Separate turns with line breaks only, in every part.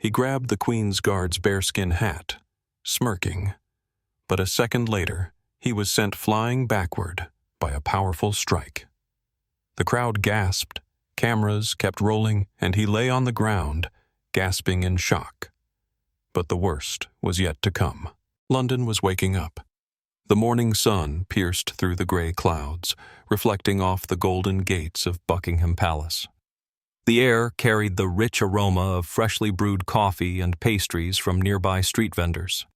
He grabbed the Queen's Guard's bearskin hat, smirking. But a second later, he was sent flying backward by a powerful strike. The crowd gasped, cameras kept rolling, and he lay on the ground, gasping in shock. But the worst was yet to come. London was waking up. The morning sun pierced through the gray clouds, reflecting off the golden gates of Buckingham Palace. The air carried the rich aroma of freshly brewed coffee and pastries from nearby street vendors.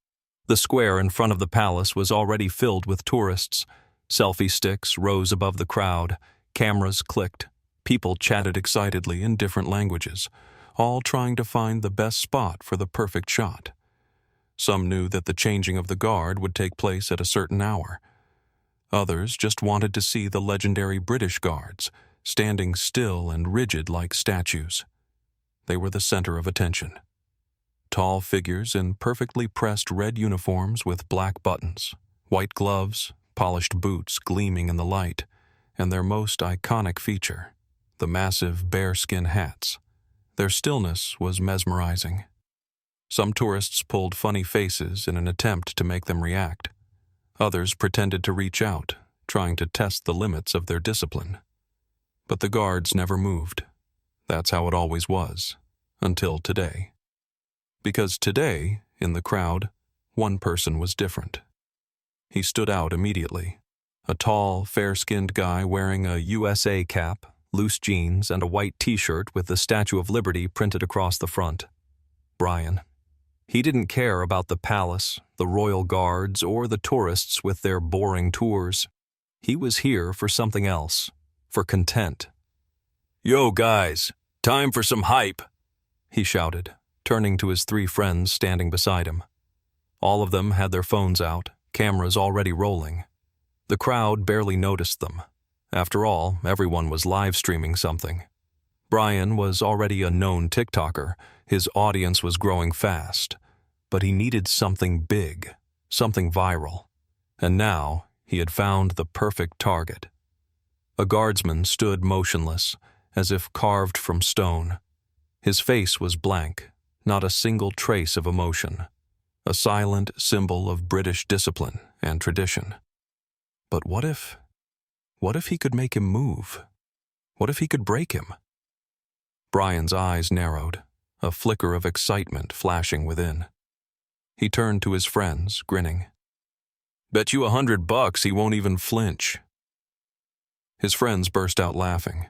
The square in front of the palace was already filled with tourists. Selfie sticks rose above the crowd, cameras clicked, people chatted excitedly in different languages, all trying to find the best spot for the perfect shot. Some knew that the changing of the guard would take place at a certain hour. Others just wanted to see the legendary British guards, standing still and rigid like statues. They were the center of attention. Tall figures in perfectly pressed red uniforms with black buttons, white gloves, polished boots gleaming in the light, and their most iconic feature, the massive bearskin hats. Their stillness was mesmerizing. Some tourists pulled funny faces in an attempt to make them react. Others pretended to reach out, trying to test the limits of their discipline. But the guards never moved. That's how it always was, until today. Because today, in the crowd, one person was different. He stood out immediately. A tall, fair-skinned guy wearing a USA cap, loose jeans, and a white t-shirt with the Statue of Liberty printed across the front. Brian. He didn't care about the palace, the royal guards, or the tourists with their boring tours. He was here for something else, for content. "Yo, guys, time for some hype," he shouted, turning to his 3 friends standing beside him. All of them had their phones out, cameras already rolling. The crowd barely noticed them. After all, everyone was live streaming something. Brian was already a known TikToker. His audience was growing fast. But he needed something big, something viral. And now he had found the perfect target. A guardsman stood motionless, as if carved from stone. His face was blank, not a single trace of emotion. A silent symbol of British discipline and tradition. But what if he could make him move? What if he could break him? Brian's eyes narrowed, a flicker of excitement flashing within. He turned to his friends, grinning. "Bet you $100 he won't even flinch." His friends burst out laughing.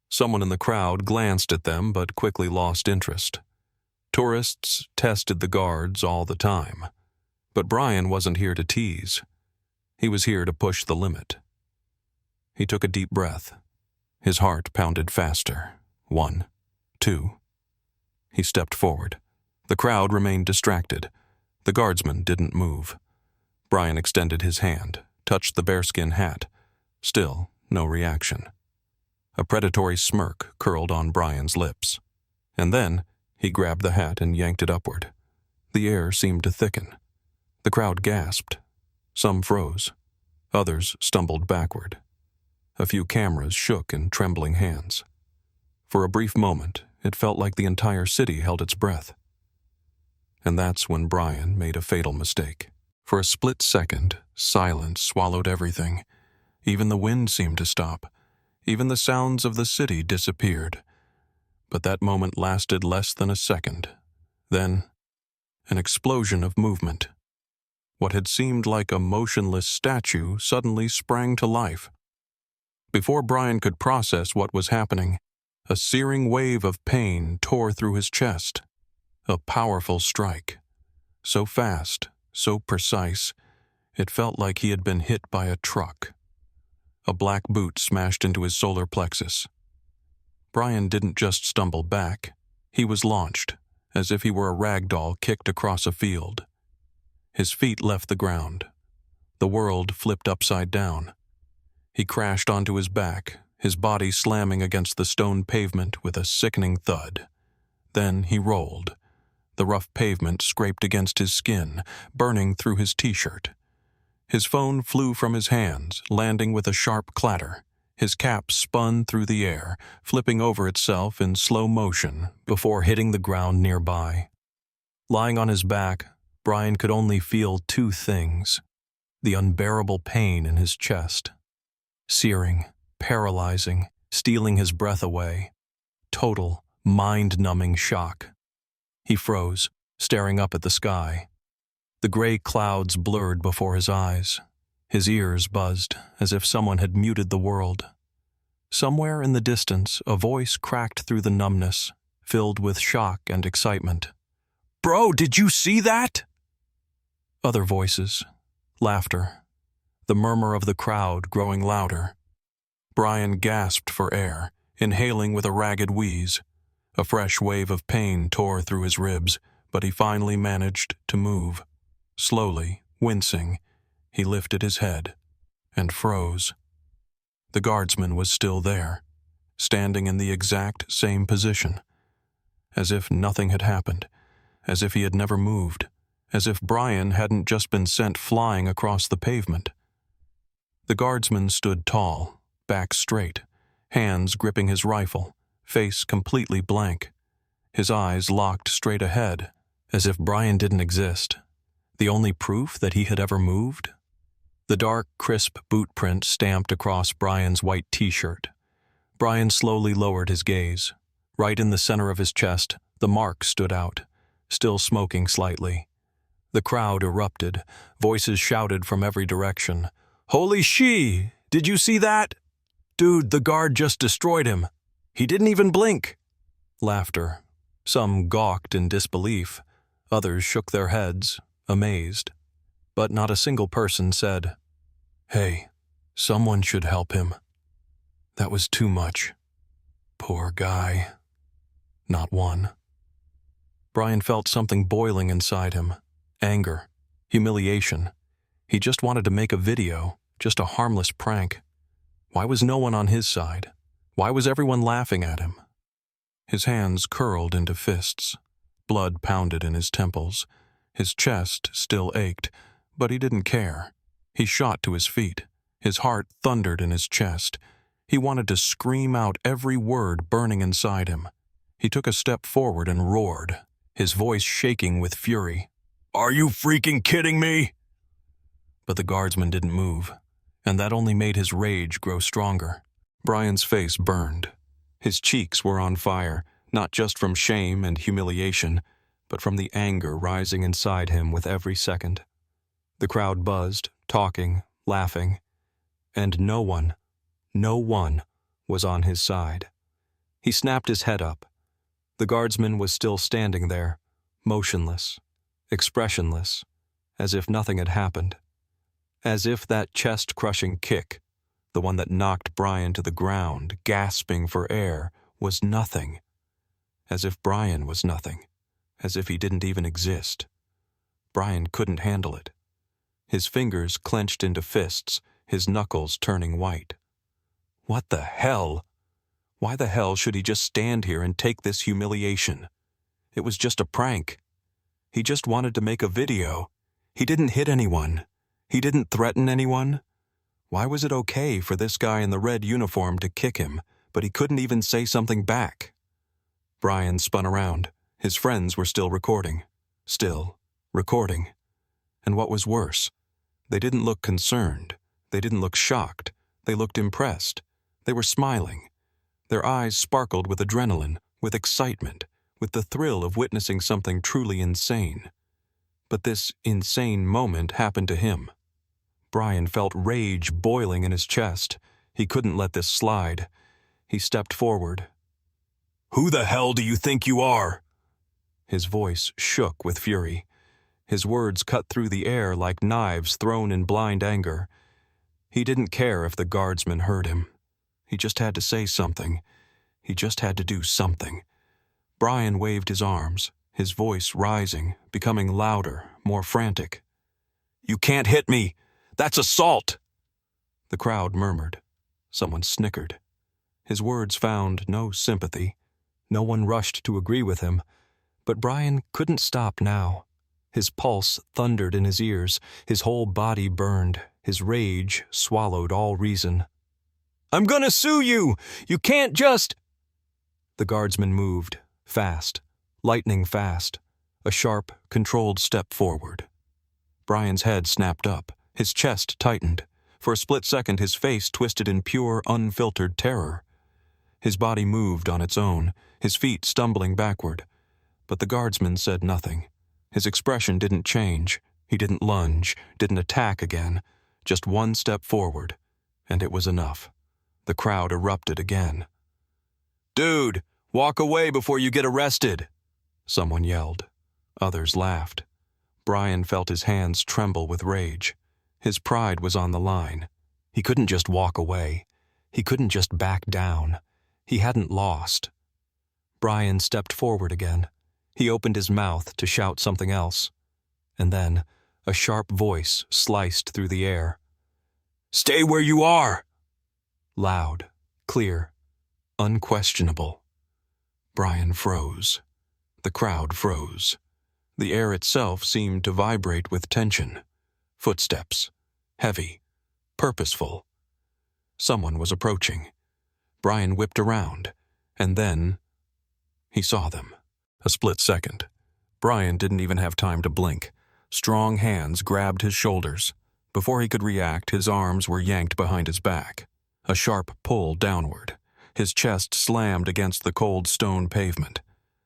Someone in the crowd glanced at them but quickly lost interest. Tourists tested the guards all the time. But Brian wasn't here to tease. He was here to push the limit. He took a deep breath. His heart pounded faster. 1, 2. He stepped forward. The crowd remained distracted. The guardsman didn't move. Brian extended his hand, touched the bearskin hat. Still, no reaction. A predatory smirk curled on Brian's lips. And then, he grabbed the hat and yanked it upward. The air seemed to thicken. The crowd gasped. Some froze. Others stumbled backward. A few cameras shook in trembling hands. For a brief moment, it felt like the entire city held its breath. And that's when Brian made a fatal mistake. For a split second, silence swallowed everything. Even the wind seemed to stop. Even the sounds of the city disappeared. But that moment lasted less than a second. Then, an explosion of movement. What had seemed like a motionless statue suddenly sprang to life. Before Brian could process what was happening, a searing wave of pain tore through his chest. A powerful strike. So fast, so precise, it felt like he had been hit by a truck. A black boot smashed into his solar plexus. Brian didn't just stumble back. He was launched, as if he were a rag doll kicked across a field. His feet left the ground. The world flipped upside down. He crashed onto his back, his body slamming against the stone pavement with a sickening thud. Then he rolled. The rough pavement scraped against his skin, burning through his t-shirt. His phone flew from his hands, landing with a sharp clatter. His cap spun through the air, flipping over itself in slow motion before hitting the ground nearby. Lying on his back, Brian could only feel two things: the unbearable pain in his chest, searing, paralyzing, stealing his breath away. Total, mind-numbing shock. He froze, staring up at the sky. The gray clouds blurred before his eyes. His ears buzzed, as if someone had muted the world. Somewhere in the distance, a voice cracked through the numbness, filled with shock and excitement. "Bro, did you see that?" Other voices. Laughter. The murmur of the crowd growing louder. Brian gasped for air, inhaling with a ragged wheeze. A fresh wave of pain tore through his ribs, but he finally managed to move. Slowly, wincing, he lifted his head and froze. The guardsman was still there, standing in the exact same position, as if nothing had happened, as if he had never moved, as if Brian hadn't just been sent flying across the pavement. The guardsman stood tall, back straight, hands gripping his rifle, face completely blank, his eyes locked straight ahead, as if Brian didn't exist. The only proof that he had ever moved? The dark, crisp boot print stamped across Brian's white t-shirt. Brian slowly lowered his gaze. Right in the center of his chest, the mark stood out, still smoking slightly. The crowd erupted. Voices shouted from every direction. "Holy she! Did you see that? Dude, the guard just destroyed him. He didn't even blink." Laughter. Some gawked in disbelief. Others shook their heads, amazed. But not a single person said, "Hey, someone should help him. That was too much. Poor guy." Not one. Brian felt something boiling inside him. Anger. Humiliation. He just wanted to make a video, just a harmless prank. Why was no one on his side? Why was everyone laughing at him? His hands curled into fists. Blood pounded in his temples. His chest still ached, but he didn't care. He shot to his feet. His heart thundered in his chest. He wanted to scream out every word burning inside him. He took a step forward and roared, his voice shaking with fury. "Are you freaking kidding me?" But the guardsman didn't move, and that only made his rage grow stronger. Brian's face burned. His cheeks were on fire, not just from shame and humiliation, but from the anger rising inside him with every second. The crowd buzzed, talking, laughing, and no one was on his side. He snapped his head up. The guardsman was still standing there, motionless, expressionless, as if nothing had happened. As if that chest-crushing kick, the one that knocked Brian to the ground, gasping for air, was nothing. As if Brian was nothing. As if he didn't even exist. Brian couldn't handle it. His fingers clenched into fists, his knuckles turning white. What the hell? Why the hell should he just stand here and take this humiliation? It was just a prank. He just wanted to make a video. He didn't hit anyone. He didn't threaten anyone. Why was it okay for this guy in the red uniform to kick him, but he couldn't even say something back? Brian spun around. His friends were still recording. Still recording. And what was worse, they didn't look concerned. They didn't look shocked. They looked impressed. They were smiling. Their eyes sparkled with adrenaline, with excitement, with the thrill of witnessing something truly insane. But this insane moment happened to him. Brian felt rage boiling in his chest. He couldn't let this slide. He stepped forward. "Who the hell do you think you are?" His voice shook with fury. His words cut through the air like knives thrown in blind anger. He didn't care if the guardsman heard him. He just had to say something. He just had to do something. Brian waved his arms, his voice rising, becoming louder, more frantic. "You can't hit me! That's assault!" The crowd murmured. Someone snickered. His words found no sympathy. No one rushed to agree with him. But Brian couldn't stop now. His pulse thundered in his ears. His whole body burned. His rage swallowed all reason. I'm gonna sue you! You can't just—" The guardsman moved, fast, lightning fast, a sharp, controlled step forward. Brian's head snapped up, his chest tightened. For a split second, his face twisted in pure, unfiltered terror. His body moved on its own, his feet stumbling backward. But the guardsman said nothing. His expression didn't change. He didn't lunge, didn't attack again. Just one step forward, and it was enough. The crowd erupted again. "Dude, walk away before you get arrested!" Someone yelled. Others laughed. Brian felt his hands tremble with rage. His pride was on the line. He couldn't just walk away. He couldn't just back down. He hadn't lost. Brian stepped forward again. He opened his mouth to shout something else. And then, a sharp voice sliced through the air. "Stay where you are!" Loud, clear, unquestionable. Brian froze. The crowd froze. The air itself seemed to vibrate with tension. Footsteps. Heavy. Purposeful. Someone was approaching. Brian whipped around, and then he saw them. A split second. Brian didn't even have time to blink. Strong hands grabbed his shoulders. Before he could react, his arms were yanked behind his back. A sharp pull downward. His chest slammed against the cold stone pavement.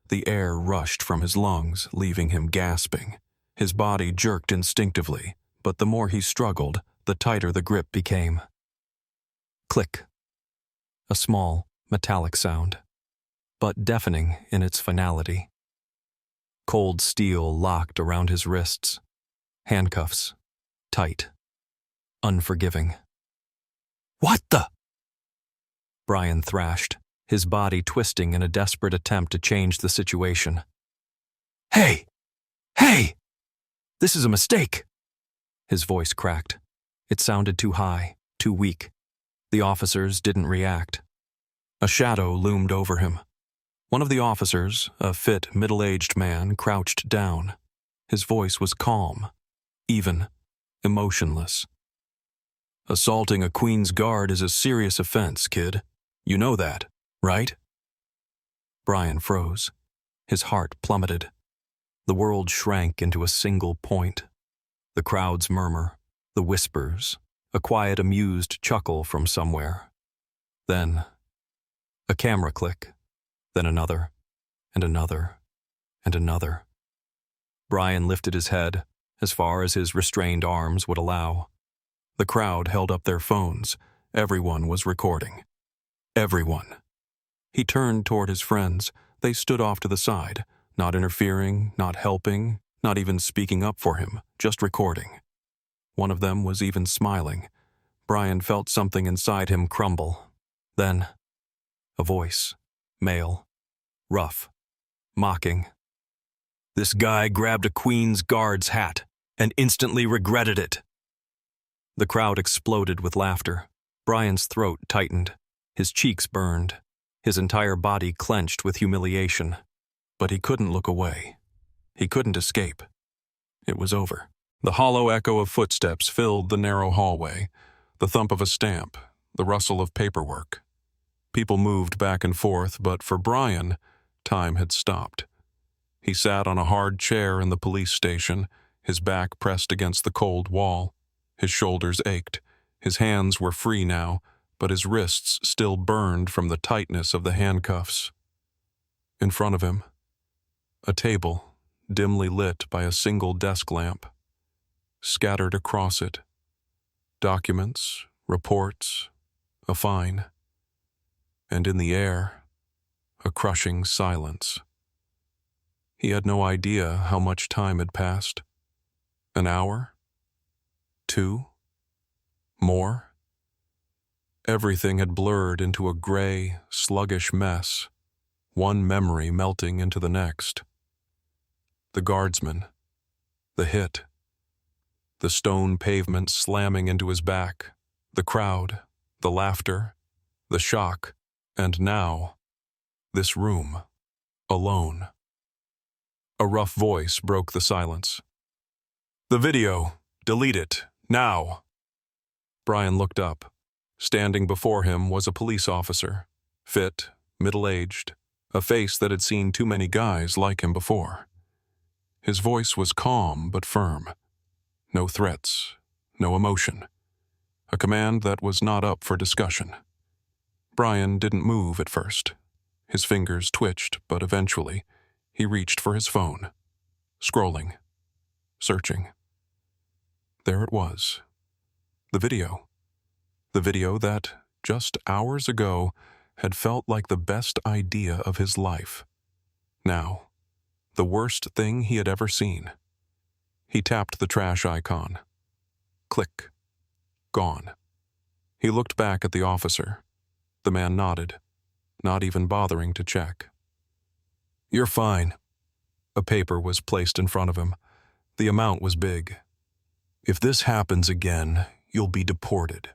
The air rushed from his lungs, leaving him gasping. His body jerked instinctively, but the more he struggled, the tighter the grip became. Click. A small, metallic sound, but deafening in its finality. Cold steel locked around his wrists. Handcuffs. Tight. Unforgiving. "What the?" Brian thrashed, his body twisting in a desperate attempt to change the situation. "Hey! Hey! This is a mistake!" His voice cracked. It sounded too high, too weak. The officers didn't react. A shadow loomed over him. One of the officers, a fit, middle-aged man, crouched down. His voice was calm, even, emotionless. "Assaulting a Queen's Guard is a serious offense, kid. You know that, right?" Brian froze. His heart plummeted. The world shrank into a single point. The crowd's murmur, the whispers, a quiet, amused chuckle from somewhere. Then, a camera click, then another, and another, and another. Brian lifted his head, as far as his restrained arms would allow. The crowd held up their phones. Everyone was recording. Everyone. He turned toward his friends. They stood off to the side, not interfering, not helping, not even speaking up for him, just recording. One of them was even smiling. Brian felt something inside him crumble. Then, a voice, male, rough, mocking. "This guy grabbed a Queen's Guard's hat and instantly regretted it." The crowd exploded with laughter. Brian's throat tightened. His cheeks burned. His entire body clenched with humiliation. But he couldn't look away. He couldn't escape. It was over. The hollow echo of footsteps filled the narrow hallway, the thump of a stamp, the rustle of paperwork. People moved back and forth, but for Brian, time had stopped. He sat on a hard chair in the police station, his back pressed against the cold wall. His shoulders ached. His hands were free now, but his wrists still burned from the tightness of the handcuffs. In front of him, a table, dimly lit by a single desk lamp. Scattered across it, documents, reports, a fine. And in the air, a crushing silence. He had no idea how much time had passed. An hour? 2? More? Everything had blurred into a gray, sluggish mess, one memory melting into the next. The guardsman, the hit, the stone pavement slamming into his back, the crowd, the laughter, the shock, and now, this room, alone. A rough voice broke the silence. "The video, delete it, now." Brian looked up. Standing before him was a police officer, fit, middle-aged, a face that had seen too many guys like him before. His voice was calm but firm. No threats, no emotion. A command that was not up for discussion. Brian didn't move at first. His fingers twitched, but eventually, he reached for his phone. Scrolling. Searching. There it was. The video. The video that, just hours ago, had felt like the best idea of his life. Now, the worst thing he had ever seen. He tapped the trash icon. Click. Gone. He looked back at the officer. The man nodded, not even bothering to check. "You're fine." A paper was placed in front of him. The amount was big. "If this happens again, you'll be deported."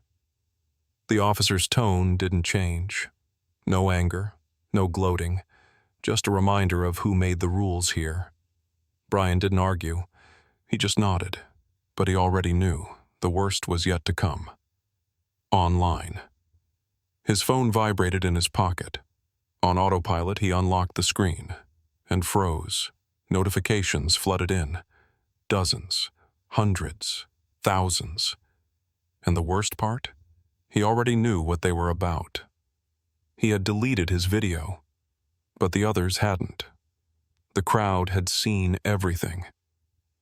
The officer's tone didn't change. No anger, no gloating, just a reminder of who made the rules here. Brian didn't argue. He just nodded, but he already knew the worst was yet to come. Online. His phone vibrated in his pocket. On autopilot, he unlocked the screen and froze. Notifications flooded in. Dozens, hundreds, thousands. And the worst part? He already knew what they were about. He had deleted his video, but the others hadn't. The crowd had seen everything,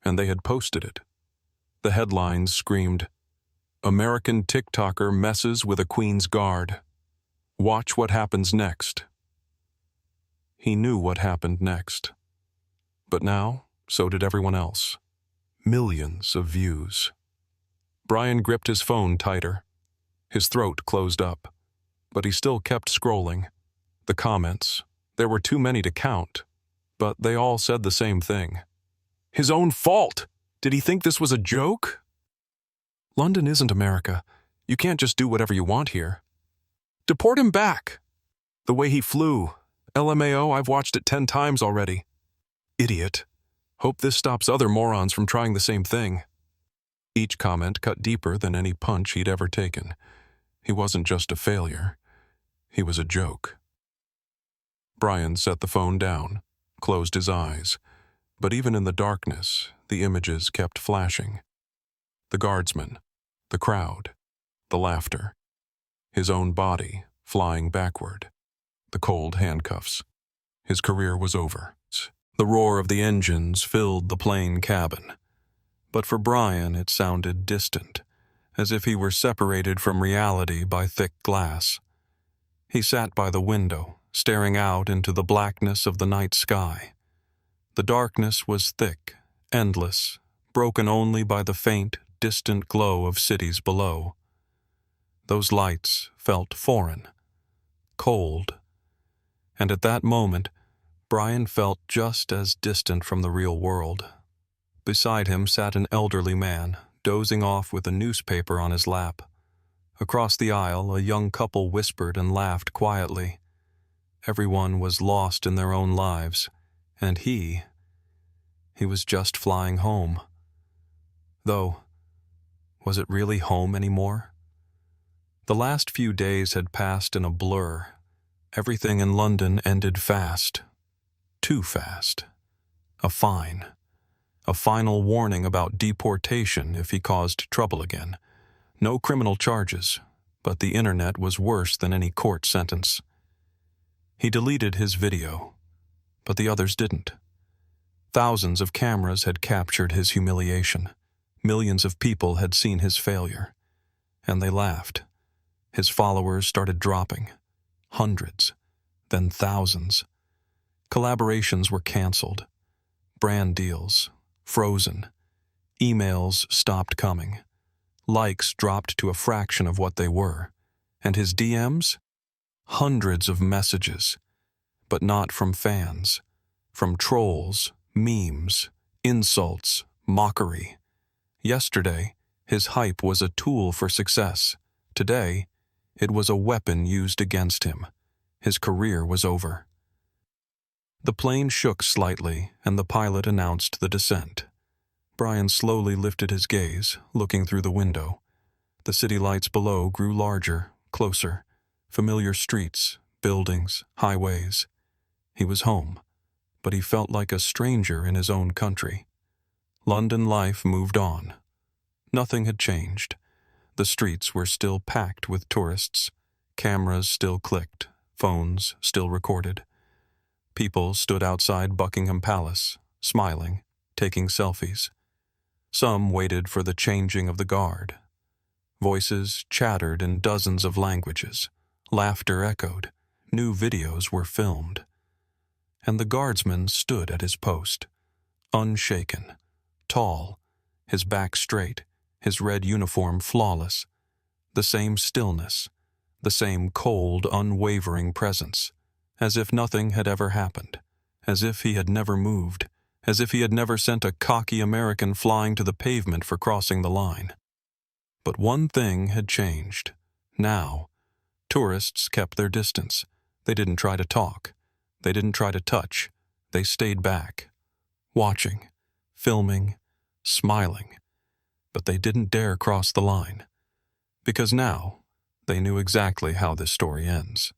and they had posted it. The headlines screamed, "American TikToker messes with a Queen's Guard. Watch what happens next." He knew what happened next. But now, so did everyone else. Millions of views. Brian gripped his phone tighter. His throat closed up, but he still kept scrolling. The comments, there were too many to count, but they all said the same thing. His own fault! Did he think this was a joke? London isn't America. You can't just do whatever you want here. Deport him back! The way he flew. LMAO, I've watched it 10 times already. Idiot. Hope this stops other morons from trying the same thing. Each comment cut deeper than any punch he'd ever taken. He wasn't just a failure. He was a joke. Brian set the phone down, closed his eyes. But even in the darkness, the images kept flashing. The guardsmen, the crowd, the laughter. His own body flying backward. The cold handcuffs. His career was over. The roar of the engines filled the plane cabin. But for Brian, it sounded distant, as if he were separated from reality by thick glass. He sat by the window, staring out into the blackness of the night sky. The darkness was thick, endless, broken only by the faint, distant glow of cities below. Those lights felt foreign, cold, and at that moment, Brian felt just as distant from the real world. Beside him sat an elderly man, dozing off with a newspaper on his lap. Across the aisle, a young couple whispered and laughed quietly. Everyone was lost in their own lives, and he was just flying home. Though, was it really home anymore? The last few days had passed in a blur. Everything in London ended fast. Too fast. A fine. A final warning about deportation if he caused trouble again. No criminal charges, but the internet was worse than any court sentence. He deleted his video, but the others didn't. Thousands of cameras had captured his humiliation. Millions of people had seen his failure. And they laughed. His followers started dropping. Hundreds, then thousands. Collaborations were canceled. Brand deals, frozen. Emails stopped coming. Likes dropped to a fraction of what they were. And his DMs? Hundreds of messages. But not from fans. From trolls, memes, insults, mockery. Yesterday, his hype was a tool for success. Today, it was a weapon used against him. His career was over. The plane shook slightly, and the pilot announced the descent. Brian slowly lifted his gaze, looking through the window. The city lights below grew larger, closer, familiar streets, buildings, highways. He was home, but he felt like a stranger in his own country. London life moved on. Nothing had changed. The streets were still packed with tourists. Cameras still clicked, phones still recorded. People stood outside Buckingham Palace, smiling, taking selfies. Some waited for the changing of the guard. Voices chattered in dozens of languages. Laughter echoed. New videos were filmed. And the guardsman stood at his post, unshaken, tall, his back straight, his red uniform flawless. The same stillness, the same cold, unwavering presence, as if nothing had ever happened, as if he had never moved, as if he had never sent a cocky American flying to the pavement for crossing the line. But one thing had changed. Now, tourists kept their distance. They didn't try to talk. They didn't try to touch. They stayed back, watching, filming, smiling. But they didn't dare cross the line. Because now, they knew exactly how this story ends.